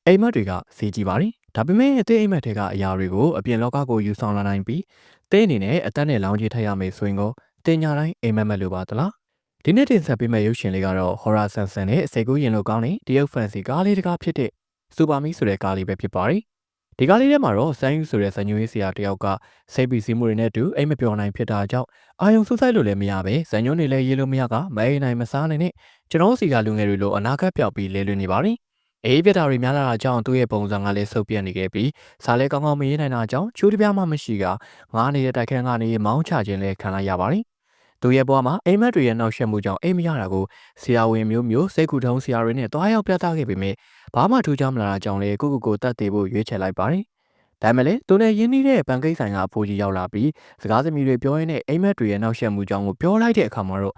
အိမ်မက်တွေကစီကြည့်ပါလိဒါပေမဲ့အသေးအိမ်မက်တွေကအရာတွေကိုအပြင်လောကကိုယူဆောင်လာနိုင်ပြီးတင်းအနေနဲ့အသက်နဲ့လောင်ကြီးထည့်ရမယ်ဆိုရင်ကိုတင်ညာတိုင်းအိမ်မက်လိုပါသလားဒီနေ့တင်ဆက်ပေးမယ့်ရုပ်ရှင်လေးကတော့ Horror Sansan နဲ့စိတ်ကူးရင်လို့ကောင်းတဲ့တရုတ် fancy ကားလေးတကားဖြစ်တဲ့ Super Me ဆိုတဲ့ကားလေးပဲဖြစ်ပါတယ်ဒီကားလေးထဲမှာတော့စမ်းယူဆိုတဲ့ဇညွေးဆရာတယောက်ကစိတ်ပီစီမှုတွေနဲ့တူအိမ်မပြောနိုင်ဖြစ်တာကြောင့်အာယုံဆူဆိုင်လို့လည်းမရပဲဇညွန်းတွေလည်းရေးလို့မရကမအိမ်နိုင်မစားနိုင်နဲ့ကျွန်တော်စီကလူငယ်တွေလိုအနာဂတ်ပြောက်ပြီးလဲလွင်နေပါတယ်အေးပြတာတွေများလာတာကြောင့်သူ့ရဲ့ပုံစံကလည်းဆုပ်ပြတ်နေခဲ့ပြီးစားလဲကောင်းကောင်းမရေးနိုင်တာကြောင့်ချိုးတပြားမှမရှိကငားနေတဲ့တိုက်ခန်းကနေမောင်းချခြင်းလည်းခံလိုက်ရပါတယ်။သူရဲ့ဘဝမှာအိမ်မက်တွေရဲ့နောက်ဆက်မှုကြောင့်အိမ်မရတာကိုဆရာဝန်မျိုးစိတ်ကူထုံးဆရာတွေနဲ့တွားရောက်ပြသခဲ့ပေမဲ့ဘာမှထူးခြားမလာတာကြောင့်လည်းကိုတတ်သေးဖို့ရွေးချယ်လိုက်ပါတယ်။ဒါမှလည်းသူနဲ့ရင်းနှီးတဲ့ပန်ကိတ်ဆိုင်ကအဖိုးကြီးရောက်လာပြီးစကားသမီးတွေပြောရင်းနဲ့အိမ်မက်တွေရဲ့နောက်ဆက်မှုကြောင့်ကိုပြောလိုက်တဲ့အခါမှာတော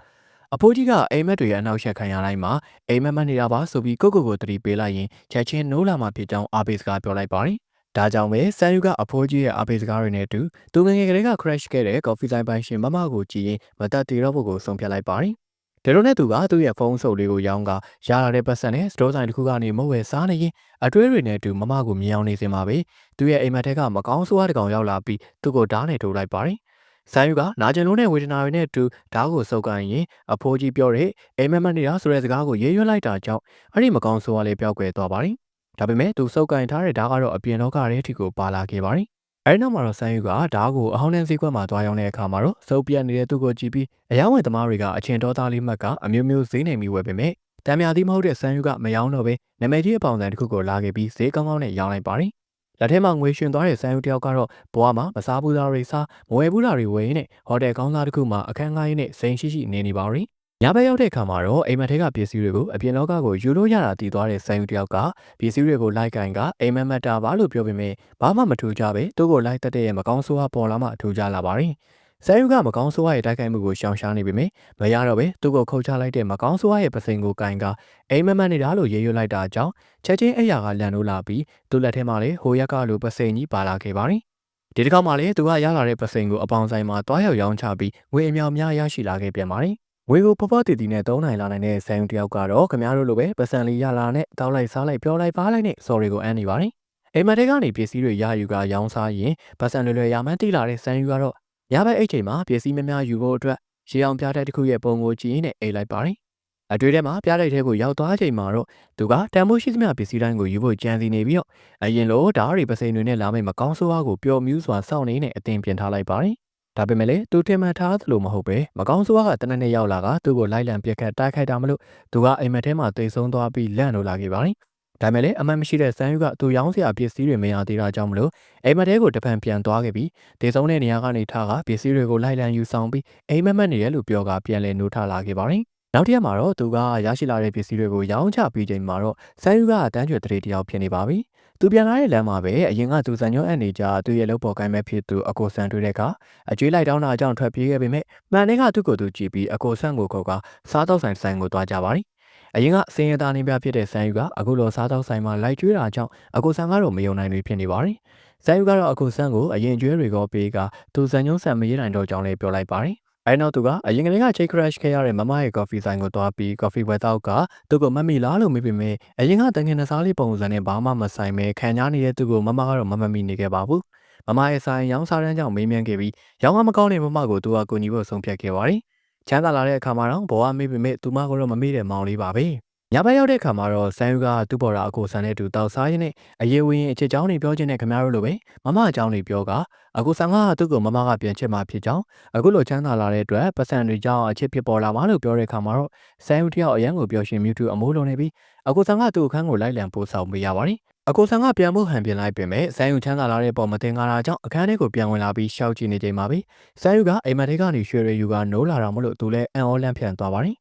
့အဖိုးကြီးကအိမ်မက်တွေရဲ့အနောက်ရှက်ခံရတိုင်းမှာအိမ်မက်မနေတာပါဆိုပြီးကိုတတိပေးလိုက်ရင်ချက်ချင်းနိုးလာမှဖြစ်ကြောင်းအားပေးစကားပြောလိုက်ပါတယ်။ဒါကြောင့်ပဲဆန်ယူကအဖိုးကြီးရဲ့အားပေးစကားတွေနဲ့အတူသူငယ်ငယ်ကလေးက crash ခဲ့တဲ့ကော်ဖီဆိုင်ပိုင်ရှင်မမကိုကြည့်ရင်မတတ်သေးတော့ဖို့ကိုဆုံးဖြတ်လိုက်ပါတယ်။ဒါလိုနဲ့သူကသူ့ရဲ့ဖုန်းဆုပ်လေးကိုရောင်းကရလာတဲ့ပတ်စံနဲ့စတိုးဆိုင်တစ်ခုကနေမုတ်ဝဲစားနေရင်အတွဲတွေနဲ့အတူမမကိုမြင်အောင်နေစင်ပါပဲ။သူ့ရဲ့အိမ်မက်ထဲကမကောင်းဆိုးတစ်ကောင်ရောက်လာပြီးသူ့ကိုဓာတ်နဲ့ထိုးလိုက်ပါတယ်။ဆန်ယူကနာကျင်လုံးနဲ့ဝေဒနာတွေနဲ့အတူဓာတ်ကိုစုပ်ကိုင်းရင်အဖိုးကြီးပြောတဲ့အိမ်မက်မနေတာဆိုတဲ့စကားကိုရေးရွက်လိုက်တာကြောင့်အဲ့ဒီမကောင်းဆိုးကလည်းပျောက်ကွယ်သွားပါတယ်။ဒါပေမဲ့သူစုပ်ကိုင်းထားတဲ့ဓာတ်ကတော့အပြင်လောကထဲထိကိုပါလာခဲ့ပါတယ်။အဲဒီနောက်မှာတော့ဆန်ယူကဓာတ်ကိုအဟောင်းနှင်းစည်းကွက်မှာတွားရောက်တဲ့အခါမှာတော့စုပ်ပြတ်နေတဲ့သူ့ကိုကြည့်ပြီးအယောင်ဝယ်သမားတွေကအချင်းတော်သားလေးမှတ်ကအမျိုးဈေးနေမိဝယ်ပေမဲ့တံမြာသီးမဟုတ်တဲ့ဆန်ယူကမယောင်းတော့ပဲနာမည်ကြီးအပေါင်ဆိုင်တစ်ခုကိုလာခဲ့ပြီးဈေးကောင်းနဲ့ရောင်းလိုက်ပါတယ်။လက်ထဲမှာငွေရှင်သွားတဲ့ဆန်ယူတယောက်ကတော့ဘွားမှာမစားဘူးသားတွေစားမဝယ်ဘူးသားတွေဝယ်ရင်းနဲ့ဟိုတယ်ကောင်းသားတစ်ခုမှာအခန်းငှားရင်းနဲ့စိန်ရှိနေပါရီ။ညဘက်ရောက်တဲ့အခါမှာတော့အိမ်မက်ထဲကပစ္စည်းတွေကိုအပြင်လောကကိုယူလို့ရတာတည်သွားတဲ့ဆန်ယူတယောက်ကပစ္စည်းတွေကိုလိုက်ကင်ကအိမ်မက်မက်တာပါလို့ပြောပေမဲ့ဘာမှမထူကြပဲသူ့ကိုလိုက်တက်တဲ့မကောင်းဆိုးဝါးပေါ်လာမှထူကြလာပါရီ။ဆန်ယူကမကောင်းဆိုးဝါးရဲ့တိုက်ခိုက်မှုကိုရှောင်ရှားနေပေမဲ့မရတော့ပဲသူ့ကိုခုတ်ချလိုက်တဲ့မကောင်းဆိုးဝါးရဲ့ပစိန်ကိုကင်ကအိမ်မက်မက်နေတာလို့ရေးရွက်လိုက်တာကြောင့်ချက်ချင်းအဲ့ရကလန်လို့လာပြီးသူ့လက်ထဲမှာလည်းဟိုရက်ကလိုပစိန်ကြီးပါလာခဲ့ပါရီ။ဒီတစ်ခါမှလည်းသူကရလာတဲ့ပစိန်ကိုအပေါင်ဆိုင်မှာတွားရောက်ရောင်းချပြီးငွေအမြောက်များရရှိလာခဲ့ပြန်ပါရီ။ဝေကိုဖတီတီနဲ့3နိုင်လာနိုင်တဲ့ဆန်ယူတယောက်ကတော့ခင်ဗျားတို့လိုပဲပတ်စံလေးရလာနဲ့တောက်လိုက်စားလိုက်ပြောလိုက်ပါလိုက်နဲ့စော်တွေကိုအမ်းနေပါတယ်။အိမ်မက်ထဲကနေပစ္စည်းတွေရယူကရောင်းစားရင်ပတ်စံလွယ်ရမှန်းတိလာတဲ့ဆန်ယူကတော့ညဘက်အိတ်ချိန်မှာပစ္စည်းများယူဖို့အတွက်ရေအောင်ပြားတဲ့တစ်ခုရဲ့ပုံကိုကြည့်ရင်းနဲ့အိတ်လိုက်ပါတယ်။အတွေ့ထဲမှာပြားတိုက်ထဲကိုရောက်သွားချိန်မှာတော့သူကတန်ဖိုးရှိသမျှပစ္စည်းတိုင်းကိုယူဖို့ကြံစီနေပြီးတော့အရင်လိုဓာတ်ရီပစိန်တွေနဲ့လာမယ့်မကောင်းဆိုးဝါးကိုပျော်မြူးစွာစောင့်နေနဲ့အသင်ပြင်ထားလိုက်ပါတယ်။ဒါပေမဲ့လည်းသူထင်မှန်ထားသလိုမဟုတ်ပဲမကောင်းဆိုးဝါးကတနက်နေ့ရောက်လာကသူ့ကိုလိုက်လံပြက်ခတ်တိုက်ခိုက်တာမလို့သူကအိမ်မက်ထဲမှာတိတ်ဆုံးသွားပြီးလန့်လို့လာခဲ့ပါတယ်။ဒါမဲ့လည်းအမှန်မရှိတဲ့ဆန်ယူကသူရောင်းစရာပစ္စည်းတွေမရသေးတာကြောင့်မလို့အိမ်မက်ထဲကိုတပံပြန်သွားခဲ့ပြီးတေဆုံးတဲ့နေရာကနေထားကပစ္စည်းတွေကိုလိုက်လံယူဆောင်ပြီးအိမ်မက်မက်နေရလို့ပြောကပြန်လဲနိုးထလာခဲ့ပါတယ်။နောက်တစ်ရက်မှာတော့သူကရရှိလာတဲ့ပစ္စည်းတွေကိုရောင်းချပြီးချိန်မှာတော့ဆန်ယူကတန်းကျွတ်တရေတယောက်ဖြစ်နေပါပြီ။သူပြန်လာတဲ့လမ်းမှာပဲအရင်ကသူဇန်ညွန့်အန်နေကြသူ့ရဲ့လုပ်ပေါ်ကိုင်းမဲ့ဖြစ်သူအကိုဆန်တွေ့တဲ့အခါအကျွေးလိုက်တောင်းတာအကြောင်းထွက်ပြေးခဲ့ပေမဲ့မှန်တဲ့ကသူ့ကိုယ်သူကြည့်ပြီးအကိုဆန်ကိုခေါ်ကစားတော့ဆိုင်ကိုတွားကြပါရီ။အရင်ကစင်ရသားနေပြဖြစ်တဲ့ဆန်ယူကအခုလိုစားတော့ဆိုင်မှာလိုက်ကျွေးတာကြောင့်အကိုဆန်ကတော့မယုံနိုင်တွေဖြစ်နေပါရီ။ဆန်ယူကတော့အကိုဆန်ကိုအရင်ကျွေးတွေကိုပေးကသူဇန်ညွန့်ဆန်မရေးနိုင်တော့ကြောင်းလည်းပြောလိုက်ပါရီ။အဲနောက်သူကအရင်ကလေးကချိတ် crash ခဲ့ရတဲ့မမရဲ့ coffee ဆိုင်ကိုသွားပြီး coffee ဝယ်တော့ကသူ့ကိုမမီလားလို့မေးပေမဲ့အရင်ကတငင်နှစားလေးပုံစံနဲ့ဘာမှမဆိုင်ပဲခံရနေတဲ့သူကိုမမကတော့မမီနေခဲ့ပါဘူးမမရဲ့ဆိုင်ရောင်းစားတန်းကြောင့်မေးမြန်းခဲ့ပြီးရောင်းကမကောင်းတဲ့မမကိုသူကကိုညီဖို့ဆုံးဖြတ်ခဲ့ပါတယ်ချမ်းသာလာတဲ့အခါမှာတော့ဘောကမေးပေမဲ့သူမကတော့မမေးတဲ့မောင်လေးပါပဲညဘက်ရောက်တဲ့အခါမှာတော့ဆန်ယူကသူ့ပေါ်တာအကိုဆန်နဲ့တူတောက်စားရင်းနဲ့အရေးဝင်းအချစ်ချောင်းတွေပြောချင်းနဲ့ခင်ဗျားတို့လိုပဲမမအချောင်းတွေပြောကအကိုဆန်ကသူ့ကိုမမကပြန်ချစ်မှဖြစ်ကြောင်းအခုလိုချမ်းသာလာတဲ့အတွက်ပတ်စံတွေကြောင့်အချစ်ဖြစ်ပေါ်လာမှလို့ပြောတဲ့အခါမှာတော့ဆန်ယူတယောက်အရန်ကိုပျော်ရွှင်မြူးတူအမိုးလုံးနေပြီးအကိုဆန်ကသူ့အခန်းကိုလိုက်လံပို့ဆောင်ပေးရပါတယ်အကိုဆန်ကပြန်ဖို့ဟန်ပြင်လိုက်ပေမဲ့ဆန်ယူချမ်းသာလာတဲ့ပုံမတင်ကားတာကြောင့်အခန်းထဲကိုပြန်ဝင်လာပြီးရှောက်ကြည့်နေချိန်မှာပဲဆန်ယူကအိမ်မက်ထဲကနေရွှေရယူကနိုးလာတာမလို့သူလည်းအံ့ဩလန့်ဖြန့်သွားပါတယ်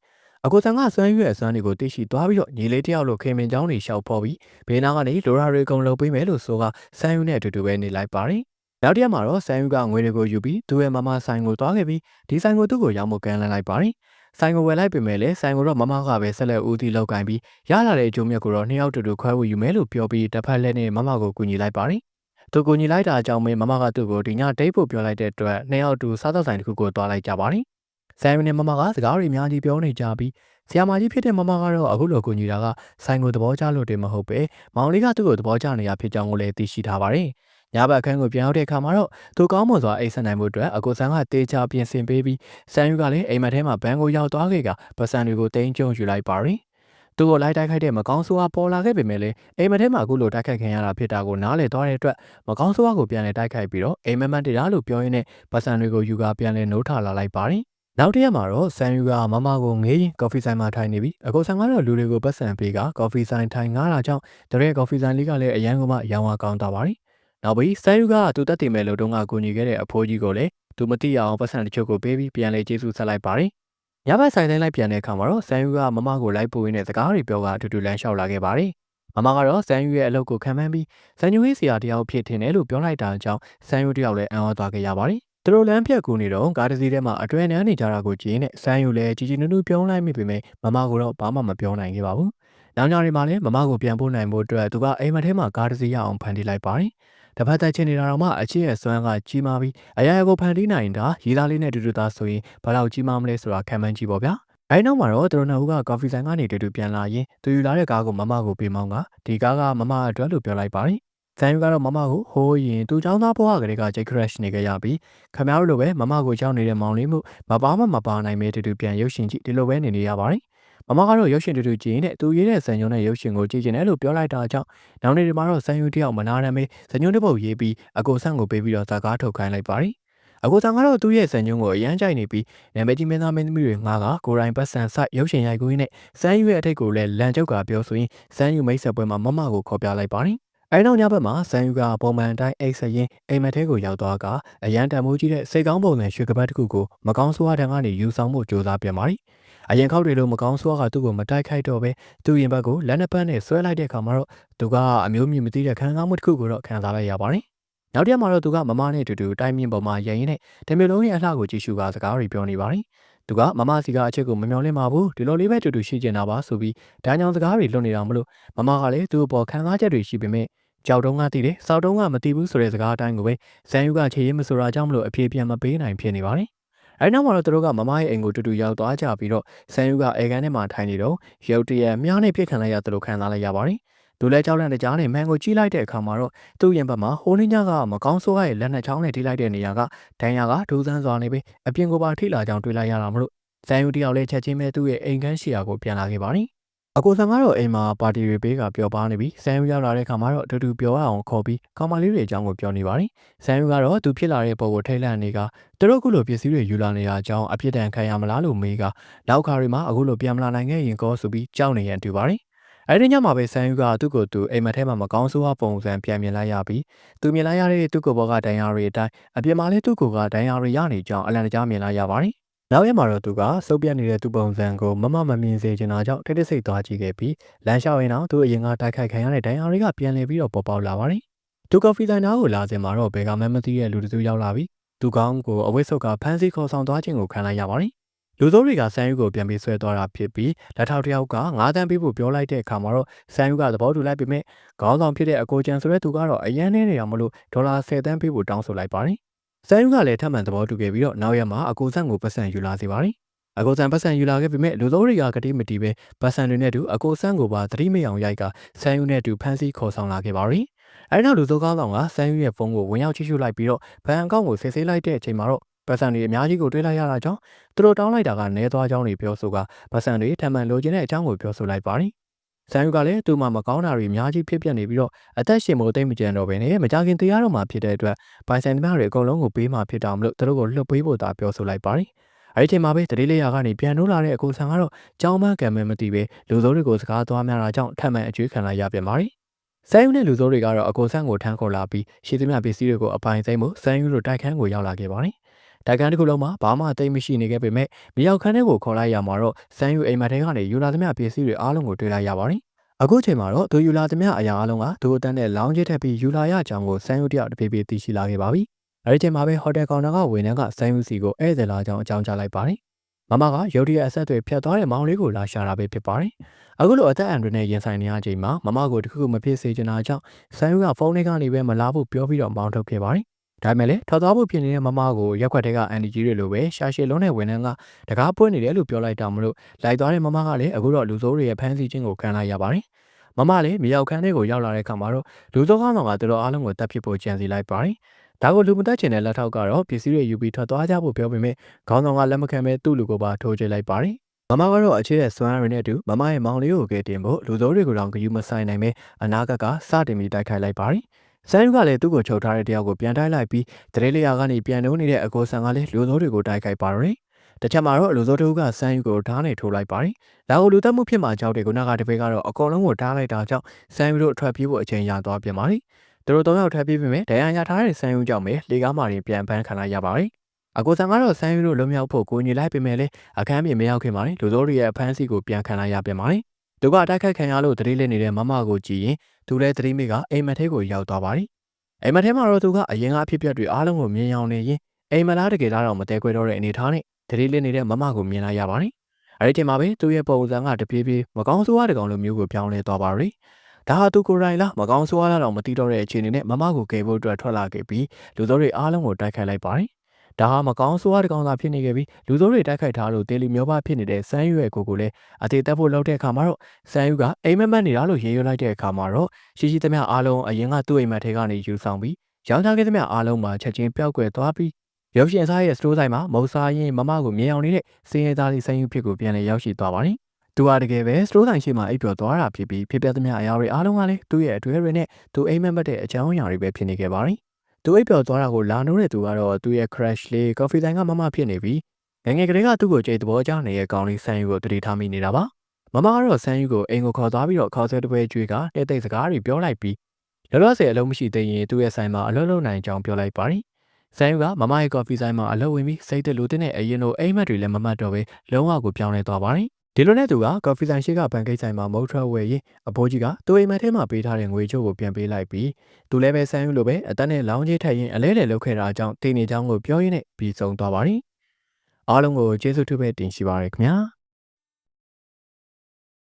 အကိုဆန်ကဆွမ်းရွက်အစွမ်းတွေကိုသိရှိသွားပြီးတော့ညီလေးတယောက်လိုခင်မင်ချောင်းတွေရှောက်ဖော်ပြီးဘေးနားကနေလိုရာတွေကုန်လုပ်ပေးမယ်လို့ဆိုကဆန်ယူနဲ့အတူတူပဲနေလိုက်ပါတယ်။နောက်တစ်ရက်မှာတော့ဆန်ယူကငွေတွေကိုယူပြီးသူ့ရဲ့မမဆိုင်ကိုသွားခဲ့ပြီးဒီဆိုင်ကိုသူ့ကိုရောက်မှုကန်လန်းလိုက်ပါတယ်။ဆိုင်ကိုဝယ်လိုက်ပေမဲ့လည်းဆိုင်ကိုတော့မမကပဲဆက်လက်ဦးတည်လောက်ကင်ပြီးရလာတဲ့အကျိုးမြတ်ကိုတော့နှစ်ယောက်တူတူခွဲဝေယူမယ်လို့ပြောပြီးတစ်ဖက်လက်နဲ့မမကိုကူညီလိုက်ပါတယ်။သူကူညီလိုက်တာအကြောင်းပဲမမကသူ့ကိုဒီညဒိတ်ဖို့ပြောလိုက်တဲ့အတွက်နှစ်ယောက်တူစားသောက်ဆိုင်တစ်ခုကိုသွားလိုက်ကြပါတယ်။ဆန်ယူနဲ့မမကစကားတွေအများကြီးပြောနေကြပြီး ဆရာမကြီးဖြစ်တဲ့မမကတော့အခုလိုကူညီတာကဆိုင်ကိုသဘောကျလို့တင်မဟုတ်ပဲမောင်လေးကသူ့ကိုသဘောကျနေတာဖြစ်ကြောင်းကိုလည်းသိရှိထားပါတယ်။ညဘက်အခန်းကိုပြန်ရောက်တဲ့အခါမှာတော့သူကောင်းမွန်စွာအိပ်ဆက်နိုင်မှုအတွက်အကိုဆန်းကတေချာပြင်ဆင်ပေးပြီးဆန်ယူကလည်းအိမ်မက်ထဲမှာဘန်ကိုရောက်သွားခဲ့ကပတ်စံတွေကိုတင်းကျုံယူလိုက်ပါတယ်။သူ့ကိုလိုက်တိုက်ခိုက်တဲ့မကောင်းဆိုးအားပေါ်လာခဲ့ပေမဲ့လည်းအိမ်မက်ထဲမှာအခုလိုတိုက်ခိုက်ခံရတာဖြစ်တာကိုနားလည်သွားတဲ့အတွက်မကောင်းဆိုးအားကိုပြန်လည်တိုက်ခိုက်ပြီးတော့အိမ်မက်မှန်တရားလို့ပြောရင်းနဲ့ပတ်စံတွေကိုယူကာပြန်လည်နှိုးထလာလိုက်ပါတယ်။နောက်တစ်ရက်မှာတော့ဆန်ယူကမမကိုငေးရင်ကော်ဖီဆိုင်မှာထိုင်နေပြီးအကိုဆန်ကတော့လူတွေကိုပတ်စံပေးကကော်ဖီဆိုင်ထိုင်ငားတာကြောင့်တရက်ကော်ဖီဆိုင်လေးကလည်းအရန်ကမှရောင်းဝကောင်းသွားပါတယ်။နောက်ပြီးဆန်ယူကသူတက်တည်မဲ့လို့တုန်းကကူညီခဲ့တဲ့အဖိုးကြီးကိုလည်းသူမသိအောင်ပတ်စံတချို့ကိုပေးပြီးပြန်လေကျေးဇူးဆက်လိုက်ပါတယ်။ညဘက်ဆိုင်တိုင်းလိုက်ပြန်တဲ့အခါမှာတော့ဆန်ယူကမမကိုလိုက်ပို့ရင်းနဲ့စကားတွေပြောကအတူတူလမ်းလျှောက်လာခဲ့ပါတယ်။မမကတော့ဆန်ယူရဲ့အလုပ်ကိုခံမှန်းပြီးဆန်ယူရေးဆရာတယောက်ဖြစ်ထင်တယ်လို့ပြောလိုက်တာကြောင့်ဆန်ယူတယောက်လည်းအံ့ဩသွားခဲ့ရပါတယ်။သူတို့လမ်းဖြတ်ကူနေတော့ကားတစ်စီးထဲမှာအတွဲနန်းနေကြတာကိုကြည့်နေဆန်းယူလည်းကြီးကြီးနူးနူးပြုံးလိုက်မိပေမဲ့မမကတော့ဘာမှမပြောနိုင်ခဲ့ပါဘူး။နောက်ညတွေမှာလည်းမမကိုပြန်ပို့နိုင်ဖို့အတွက်သူကအိမ်မထဲမှာကားတစ်စီးရအောင်ဖန်တီးလိုက်ပါတယ်။တစ်ဖက်သက်ချင်းနေတာတော့မှအချစ်ရဲ့စွမ်းကကြီးမားပြီးအရာရာကိုဖန်တီးနိုင်တာရေးသားလေးနဲ့တူတူသားဆိုရင်ဘယ်လောက်ကြီးမားမလဲဆိုတာခံမှန်းကြည့်ပေါ့ဗျာ။အဲဒီနောက်မှာတော့သူတို့နှစ်ဦးကကော်ဖီဆိုင်ကနေတူတူပြန်လာရင်သူယူလာတဲ့ကားကိုမမကိုပေးမောင်းကဒီကားကမမအတွက်လို့ပြောလိုက်ပါတယ်။ဆန်ယူကတော့မမကိုဟိုးရင်သူចောင်းသားဘဝကလေးကဂျိတ် crash နေကြရပြီးခမားတို့လိုပဲမမကိုကြောက်နေတဲ့မောင်လေးမှုမပါမပါနိုင်မဲတူတူပြန်ရုပ်ရှင်ကြည့်ဒီလိုပဲနေရပါတယ်။မမကတော့ရုပ်ရှင်တူတူကြည့်ရင်သူရေးတဲ့ဇန်ညုံနဲ့ရုပ်ရှင်ကိုကြည့်ကျင်တယ်လို့ပြောလိုက်တာကြောင့်နောက်နေ့ဒီမှာတော့ဆန်ယူတယောက်မနာရမ်းမေးဇန်ညုံတစ်ပုတ်ရေးပြီးအကိုဆန့်ကိုပေးပြီးတော့ဇာကားထုတ်ခိုင်းလိုက်ပါတယ်။အကိုဆန်ကတော့သူ့ရဲ့ဇန်ညုံကိုအရန်ကြိုက်နေပြီးနာမည်ကြီးမင်းသားမင်းသမီးတွေငါကကိုရိုင်းပတ်စံဆိုင်ရုပ်ရှင်ရိုက်ကူးရင်းနဲ့ဆန်ယူရဲ့အထိတ်ကိုလည်းလန်ကျုပ်ကပြောဆိုရင်ဆန်ယူမိတ်ဆက်ပွဲမှာမမကိုခေါ်ပြလိုက်ပါတယ်။အဲနောက်ညဘက်မှာဆန်ယူကပုံမှန်တိုင်းအိတ်ဆက်ရင်အိမ်မက်ထဲကိုရောက်သွားကအရန်တန်မိုးကြီးတဲ့စိတ်ကောင်းပုံစံရွှေကပတ်တစ်ခုကိုမကောင်းဆိုးအားတန်းကနေယူဆောင်မှုစ조사ပြန်ပါလိအရင်ခောက်တွေလိုမကောင်းဆိုးကသူ့ကိုမတိုက်ခိုက်တော့ပဲသူ့ရင်ဘက်ကိုလက်နှစ်ပတ်နဲ့ဆွဲလိုက်တဲ့အခါမှာတော့သူကအမျိုးမြင့်မသိတဲ့ခံစားမှုတစ်ခုကိုတော့ခံစားလိုက်ရပါတယ်။နောက်တစ်ရက်မှာတော့သူကမမနဲ့အတူတူတိုင်းမြင့်ပေါ်မှာရရင်နဲ့တမျိုးလုံးရဲ့အလှကိုကြည့်ရှုကစကားတွေပြောနေပါတယ်။သူကမမစီကအချက်ကိုမမျော်လင့်ပါဘူးဒီလိုလေးပဲတူတူရှိကျင်တာပါဆိုပြီးဒိုင်းကြောင်စကားတွေလွတ်နေတာမလို့မမကလည်းသူ့အပေါ်ခံစားချက်တွေရှိပေမဲ့ကြောက်တုံးကသိတယ်စောက်တုံးကမသိဘူးဆိုတဲ့စကားအတိုင်းကိုပဲဇန်ယူကခြေရင်းမဆိုတာကြောင့်မလို့အပြေပြန်မပေးနိုင်ဖြစ်နေပါတယ်။အဲဒီနောက်မှာတော့သူတို့ကမမရဲ့အိမ်ကိုတူတူရောက်သွားကြပြီးတော့ဇန်ယူကအေကန်ထဲမှာထိုင်နေတော့ရုတ်တရက်မြားနဲ့ပြစ်ခံလိုက်ရတယ်လို့ခံစားလိုက်ရပါတယ်။သူလည်းကြောက်လန့်တကြားနဲ့မန်ကိုကြီးလိုက်တဲ့အခါမှာတော့သူ့ရင်ဘက်မှာဟိုးနှင်းညကမကောင်းဆိုးရဲ့လက်နှစ်ချောင်းနဲ့ထိလိုက်တဲ့နေရာကဒဏ်ရာကဒူးဆန်းစွာနေပြီးအပြင်ကိုပါထိလာကြောင်းတွေးလိုက်ရတာမလို့ဇန်ယူတယောက်လည်းချက်ချင်းပဲသူ့ရဲ့အိမ်ခန်းရှီယာကိုပြန်လာခဲ့ပါတယ်။အကိုဆန်ကတော့အိမ်မှာပါတီတွေပေးကပျော်ပါနေပြီးဆန်ယူရောက်လာတဲ့အခါမှာတော့အတူတူပျော်အောင်ခေါ်ပြီးကောင်မလေးတွေအကြောင်းကိုပြောနေပါတယ်။ဆန်ယူကတော့သူဖြစ်လာတဲ့ပုံကိုထိတ်လန့်နေကသူတို့အခုလိုပစ္စည်းတွေယူလာနေတာအကြောင်းအပြစ်ဒဏ်ခံရမလားလို့မေးကနောက်ခါတွေမှာအခုလိုပြန်မလာနိုင်ခဲ့ရင်ကောဆိုပြီးကြောက်နေရန်တူပါတယ်။အဲဒီညမှာပဲဆန်ယူကသူ့ကိုယ်သူအိမ်မက်ထဲမှာမကောင်းဆိုးပုံစံပြန်မြင်လိုက်ရပြီးသူမြင်လိုက်ရတဲ့သူ့ကိုယ်ဘောကဒဏ်ရာတွေအတိုင်းအပြင်မှာလည်းသူ့ကိုယ်ကဒဏ်ရာတွေရနေကြောင်းအလံတကြားမြင်လိုက်ရပါတယ်။နောက်ရက်မှာတော့သူကစုပ်ပြတ်နေတဲ့သူ့ပုံစံကိုမမြင်စေချင်တာကြောင့်တိတ်တိတ်ဆိတ်သွားကြည့်ခဲ့ပြီးလမ်းလျှောက်ရင်တော့သူအရင်ကတိုက်ခိုက်ခံရတဲ့ဒဏ်ရာတွေကပြန်လည်ပြီးတော့ပေါ်ပေါက်လာပါတယ်။သူကော်ဖီဆိုင်သားကိုလာစင်မှာတော့ဘယ်ကမှမသိတဲ့လူတစ်စုရောက်လာပြီးသူကောင်းကိုအဝိတ်ဆုပ်ကဖမ်းဆီးခေါ်ဆောင်သွားခြင်းကိုခံလိုက်ရပါတယ်။လူစိုးတွေကဆန်ယူကိုပြန်ပြီးဆွဲသွားတာဖြစ်ပြီးလက်ထောက်တယောက်က9တန်းပေးဖို့ပြောလိုက်တဲ့အခါမှာတော့ဆန်ယူကသဘောတူလိုက်ပေမဲ့ခေါင်းဆောင်ဖြစ်တဲ့အကိုကျန်ဆိုတဲ့သူကတော့အရန်နေနေအောင်မလို့ဒေါ်လာ10တန်းပေးဖို့တောင်းဆိုလိုက်ပါတယ်။ဆန်ယူကလည်းထပ်မံသဘောတူခဲ့ပြီးတော့နောက်ရက်မှာအကိုဆန့်ကိုပတ်စံယူလာစေပါတယ်။အကိုဆန်ပတ်စံယူလာခဲ့ပေမဲ့လူစိုးတွေကကတိမတီပဲပတ်စံတွေနဲ့တူအကိုဆန့်ကိုပါသတိမရအောင်ရိုက်ကဆန်ယူနဲ့တူဖမ်းဆီးခေါ်ဆောင်လာခဲ့ပါတယ်။အဲဒီနောက်လူစိုးကောင်းဆောင်ကဆန်ယူရဲ့ဖုန်းကိုဝင်ရောက်ချိရှုလိုက်ပြီးတော့ဘဏ်အကောင့်ကိုစစ်ဆေးလိုက်တဲ့အချိန်မှာတော့ပတ်စံတွေအများကြီးကိုတွေးလိုက်ရတာကြောင့်သူတို့တောင်းလိုက်တာကနဲသွားကြောင်းတွေပြောဆိုကပတ်စံတွေထပ်မံလိုချင်တဲ့အကြောင်းကိုပြောဆိုလိုက်ပါတယ်။ဆန်ယူကလည်းသူ့မှာမကောင်းတာတွေအများကြီးဖြစ်ပျက်နေပြီးတော့အသက်ရှင်ဖို့တိတ်မကြံတော့ဘဲနဲ့မကြခင်တရားတော်မှာဖြစ်တဲ့အတွက်ပိုင်ဆိုင်သမားတွေအကုန်လုံးကိုပေးမှဖြစ်တာမလို့သူတို့ကိုလှုပ်ပေးဖို့သာပြောဆိုလိုက်ပါတယ်။အဲဒီချိန်မှာပဲတတိလေးရာကနေပြန်နိုးလာတဲ့အကိုဆန်ကတော့ကြောင်းမကံမဲမသိပဲလူစိုးတွေကိုစကားသွားများတာကြောင့်ထပ်မံအကျွေးခံလိုက်ရပြန်ပါတယ်။ဆန်ယူနဲ့လူစိုးတွေကတော့အကိုဆန်ကိုထမ်းခေါ်လာပြီးရှေ့သမျှပစ္စည်းတွေကိုအပိုင်သိမ်းဖို့ဆန်ယူတို့တိုက်ခန်းကိုရောက်လာခဲ့ပါတယ်။တိုက်ခန်းတစ်ခုလုံးမှာဘာမှသိမ်းမရှိနေခဲ့ပေမဲ့မြေရောက်ခန်းထဲကိုခေါ်လိုက်ရမှာတော့ဆန်ယူအိမ်မက်ထဲကနေယူလာသမျှပစ္စည်းတွေအားလုံးကိုတွေ့လိုက်ရပါတယ်။အခုချိန်မှာတော့သူယူလာသမျှအရာအလုံးကသူ့အတန်းနဲ့လောင်းကျစ်ထက်ပြီးယူလာရကြောင်းကိုဆန်ယူတယောက်တဖြည်းဖြည်းသိရှိလာခဲ့ပါပြီ။အဲဒီချိန်မှာပဲဟိုတယ်ကောင်တာကဝန်ထမ်းကဆန်ယူစီကိုဧည့်သည်လာကြောင်းအကြောင်းကြားလိုက်ပါတယ်။မမကရုတ်တရက်အဆက်အသွယ်ဖြတ်သွားတဲ့မောင်လေးကိုလာရှာတာပဲဖြစ်ပါတယ်။အခုလိုအသက်အန္တရာယ်နဲ့ရင်ဆိုင်နေရချိန်မှာမမကိုတခုခုမဖြစ်စေချင်တာကြောင့်ဆန်ယူကဖုန်းထဲကနေပဲမလာဖို့ပြောပြီးတော့မောင်းထုတ်ခဲ့ပါတယ် ဒါပေမဲ့လည်းထွက်သွားဖို့ဖြစ်နေတဲ့မမကိုရက်ခွက်ထဲကအန်တီကြီးတွေလိုပဲရှာရှည်လုံးနဲ့ဝန်ထမ်းကတကားပွင့်နေတယ်လို့ပြောလိုက်တာမလို့လိုက်သွားတဲ့မမကလည်းအခုတော့လူစိုးတွေရဲ့ဖမ်းဆီးခြင်းကိုခံလိုက်ရပါတယ်။မမလည်းမြေရောက်ခန်းထဲကိုရောက်လာတဲ့အခါမှာတော့လူစိုးကောင်းဆောင်ကသူတို့အားလုံးကိုတပ်ဖြစ်ဖို့ကြံစီလိုက်ပါတယ်။ဒါကိုလူမတက်ချင်တဲ့လက်ထောက်ကတော့ပစ္စည်းတွေယူပြီးထွက်သွားကြဖို့ပြောပေမဲ့ခေါင်းဆောင်ကလက်မခံပဲသူ့လူကိုပါထိုးချလိုက်ပါတယ်။မမကတော့အခြေတဲ့စွမ်းရည်နဲ့အတူမမရဲ့မောင်လေးကိုကယ်တင်ဖို့လူစိုးတွေကိုတော့ဂယူမဆိုင်နိုင်ပဲအနာကစတင်ပြီးတိုက်ခိုက်လိုက်ပါတယ်။ဆန်းယူကလည်းသူ့ကိုချုပ်ထားတဲ့တယောက်ကိုပြန်တိုက်လိုက်ပြီးတရေလျာကနေပြန်နှုံးနေတဲ့အကိုဆန်ကလည်းလူစိုးတွေကိုတိုက်ခိုက်ပါတယ်။တချက်မှာတော့လူစိုးတို့ကဆန်းယူကိုဓာတ်နဲ့ထိုးလိုက်ပါတယ်။ဒါကိုလူသက်မှုဖြစ်မှာကြောက်တဲ့ကုနာကတပည့်ကတော့အကောင်လုံးကိုဓာတ်လိုက်တာကြောင့်ဆန်းယူတို့ထွက်ပြေးဖို့အချိန်ရသွားပြန်ပါတယ်။သူတို့၃ယောက်ထွက်ပြေးပြီးမြဲဒဏ်ရာရထားတဲ့ဆန်းယူကြောင့်ပဲလေကားမာရင်ပြန်ပန်းခံလိုက်ရပါတယ်။အကိုဆန်ကတော့ဆန်းယူတို့လွန်မြောက်ဖို့ကိုညီလိုက်ပေမဲ့လည်းအခန်းပြင်မရောက်ခင်မှာလူစိုးတွေရဲ့အဖမ်းဆီးကိုပြန်ခံလိုက်ရပြန်ပါတယ်။သူကတိုက်ခိုက်ခံရလို့တတိလက်နေတဲ့မမကိုကြည့်ရင်သူလည်းတတိမိကအိမ်မက်ထဲကိုရောက်သွားပါတယ်။အိမ်မက်ထဲမှာတော့သူကအရင်ကအဖြစ်ပြက်တွေအားလုံးကိုမြင်အောင်နေရင်အိမ်မလားတကယ်တော့မတဲခွဲတော့တဲ့အနေထားနဲ့တတိလက်နေတဲ့မမကိုမြင်လိုက်ရပါတယ်။အဲဒီချိန်မှာပဲသူ့ရဲ့ပုံစံကတပြေးပြေးမကောင်းဆိုးရတဲ့ကောင်လိုမျိုးကိုပြောင်းလဲသွားပါတယ်။ဒါဟာသူကိုယ်တိုင်လားမကောင်းဆိုးရတာတော့မသိတော့တဲ့အခြေအနေနဲ့မမကိုကယ်ဖို့အတွက်ထွက်လာခဲ့ပြီးလူစိုးတွေအားလုံးကိုတိုက်ခိုက်လိုက်ပါတယ်။ဒါဟာမကောင်းဆိုးရတဲ့ကောင်သာဖြစ်နေခဲ့ပြီးလူစိုးတွေတိုက်ခိုက်ထားလို့တေလီမျိုးပါဖြစ်နေတဲ့စမ်းရွက်ကိုလည်းအသေးသက်ဖို့လုပ်တဲ့အခါမှာတော့စမ်းယူကအိမ်မက်မက်နေတာလို့ရေရွလိုက်တဲ့အခါမှာတော့ရှိသမျှအားလုံးအရင်ကသူ့အိမ်မက်ထဲကနေယူဆောင်ပြီးရောင်းချခဲ့သမျှအားလုံးမှာချက်ချင်းပျောက်ကွယ်သွားပြီးရုပ်ရှင်စားရဲ့စတိုးဆိုင်မှာမုတ်စားရင်မမကိုမြင်အောင်နေတဲ့စင်းရဲသားလေးစမ်းယူဖြစ်ကိုပြန်လည်ရောက်ရှိသွားပါတယ်။သူဟာတကယ်ပဲစတိုးဆိုင်ရှိမှအိပ်ပျော်သွားတာဖြစ်ပြီးဖြစ်ပျက်သမျှအရာတွေအားလုံးကလည်းသူ့ရဲ့အတွဲတွေနဲ့သူအိမ်မက်မက်တဲ့အကြောင်းအရာတွေပဲဖြစ်နေခဲ့ပါတယ်။သူအိပ်ပျော်သွားတာကိုလာနိုးတဲ့သူကတော့သူ့ရဲ့ crush လေးကော်ဖီဆိုင်ကမမဖြစ်နေပြီးငငယ်ကလေးကသူ့ကိုကြိတ်သဘောကျနေတဲ့ကောင်လေးဆန်းယူကိုတတိထားမိနေတာပါ။မမကတော့ဆန်းယူကိုအိမ်ကိုခေါ်သွားပြီးတော့ခေါ်ဆွဲတပွဲကျွေးကတဲ့သိစကားတွေပြောလိုက်ပြီးလောလောဆယ်အလုံးမရှိသေးရင်သူ့ရဲ့ဆိုင်မှာအလုပ်လုပ်နိုင်ကြောင်းပြောလိုက်ပါတယ်။ဆန်းယူကမမရဲ့ကော်ဖီဆိုင်မှာအလုပ်ဝင်ပြီးစိတ်တလူတဲ့အရင်လိုအိမ်မက်တွေလည်းမမတ်တော့ပဲလုံးဝကိုပြောင်းလဲသွားပါတယ်။ဒီလိုနဲ့သူကကော်ဖီဆိုင်ရှိကဘန်ကိတ်ဆိုင်မှာမုတ်ထွက်ဝယ်ရင်အဖိုးကြီးကသူ့အိမ်မက်ထဲမှာပေးထားတဲ့ငွေချို့ကိုပြန်ပေးလိုက်ပြီးသူလည်းပဲဆန်းယူလိုပဲအသက်နဲ့လောင်းကြီးထက်ရင်အလဲလဲလုပ်ခဲ့တာကြောင့်တည်နေကြောင်းကိုပြောရင်းနဲ့ပြီးဆုံးသွားပါတယ်။အားလုံးကိုကျေးဇူးထူးပဲတင်ရှိပါရခင်ဗျာ။